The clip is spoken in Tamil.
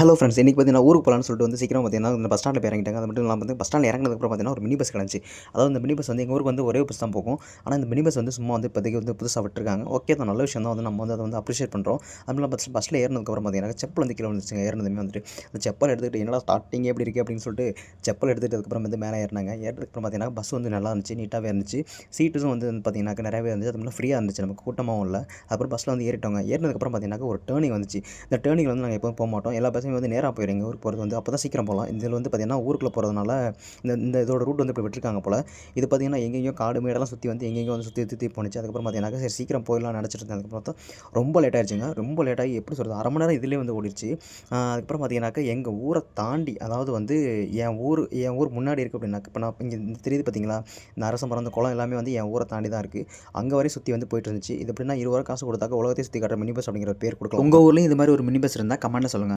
ஹலோ ஃப்ரெண்ட்ஸ், இன்றைக்கி பார்த்தீங்கன்னா ஊருக்கு போகலான்னு சொல்லிட்டு வந்து சீக்கிரம் பார்த்தீங்கன்னா இந்த பஸ் ஸ்டாண்டில் போய் இறங்கிட்டாங்க. அது மட்டும் இல்லாமல் வந்து பஸ் ஸ்டாண்டில் இறங்கினதுக்கப்புறம் பார்த்தீங்கன்னா ஒரு மினி பஸ் கிடந்துச்சு. அதாவது இந்த மினி பஸ் வந்து எங்கள் ஊருக்கு வந்து ஒரே பஸ் தான் போகும். ஆனால் இந்த மினி பஸ் வந்து சும்மா வந்து இப்போதைக்கு வந்து புதுசாக விட்டுருக்காங்க. ஓகே, அது நல்ல விஷயம் தான், வந்து நம்ம வந்து அதை வந்து அப்ரிஷியேட் பண்ணுறோம். அதுவும் இல்லாமல் பஸ்ஸில் ஏறினதுக்கப்புறம் பார்த்தீங்கன்னா செப்பல் வந்து கீழே வந்துச்சுங்க. ஏறினதுமே வந்துட்டு அந்த செப்பல் எடுத்துக்கிட்டு என்னடா ஸ்டார்டிங் எப்படி இருக்குது அப்படின்னு சொல்லிட்டு செப்பல் எடுத்துகிட்டு அதுக்கப்புறம் வந்து மேலே ஏறினாங்க. ஏறினதுக்கப்புறம் பார்த்தீங்கன்னா பஸ் வந்து நல்லா இருந்துச்சு, நீட்டாகவே இருந்துச்சு. சீட்டும் வந்து பார்த்தீங்கன்னாக்க நிறையவே இருந்துச்சு. அது மட்டும் ஃப்ரீயாக இருந்துச்சு, நமக்கு கூட்டமாகவும் இல்லை. அப்புறம் பஸ்ஸில் வந்து ஏறிட்டோங்க. ஏறினதுக்கப்புறம் பார்த்தீங்கன்னா ஒரு டேர்னிங் வந்துச்சு. இந்த டேர்னிங்கில் வந்து நாங்கள் எப்போவும் போக மாட்டோம். எல்லா பஸ்ஸுமே வந்து நேராக போயிடும். எங்கள் ஊருக்கு போகிறது வந்து அப்போ தான் சீக்கிரம் போகலாம். இதில் வந்து பார்த்தீங்கன்னா ஊருக்குள்ளே போகிறதுனால இந்த இந்த இதோட ரூட் வந்து இப்படி விட்டுருக்காங்க போல். இது பார்த்தீங்கன்னா எங்கேயும் காடு மேடெல்லாம் சுற்றி வந்து எங்கேயும் வந்து சுற்றி சுற்றி போணுச்சு. அதுக்கப்புறம் பார்த்தீங்கன்னா சரி சீக்கிரம் போயிடலாம்னு நினச்சிட்டு இருந்தேன். அதுக்கப்புறம் பார்த்தா ரொம்ப லேட் ஆயிடுச்சுங்க. ரொம்ப லேட்டாகி எப்படி சொல்கிறது, அரை மணி நேரம் இதிலே வந்து ஓடிடுச்சு. அதுக்கப்புறம் பார்த்தீங்கன்னாக்கா எங்கள் ஊரை தாண்டி, அதாவது வந்து என் ஊர் முன்னாடி இருக்குது அப்படின்னாக்க, இப்போ நான் இங்கே தெரியுது பார்த்தீங்களா, இந்த அரச மரம், இந்த குளம் எல்லாமே வந்து என் ஊரை தாண்டி தான் இருக்குது. அங்கே வரையும் சுற்றி வந்து போயிட்டு இருந்துச்சு. இது எப்படின்னா 20 ரூபா காசு கொடுத்தாக்க உலகத்தையும் சுற்றி காட்டுற மினி பஸ் அப்படிங்கிற பேர் கொடுக்கலாம். உங்கள் ஊர்லேயும் இது மாதிரி ஒரு மினி பஸ் இருந்தால் கமெண்ட்டில் சொல்லுங்கள்.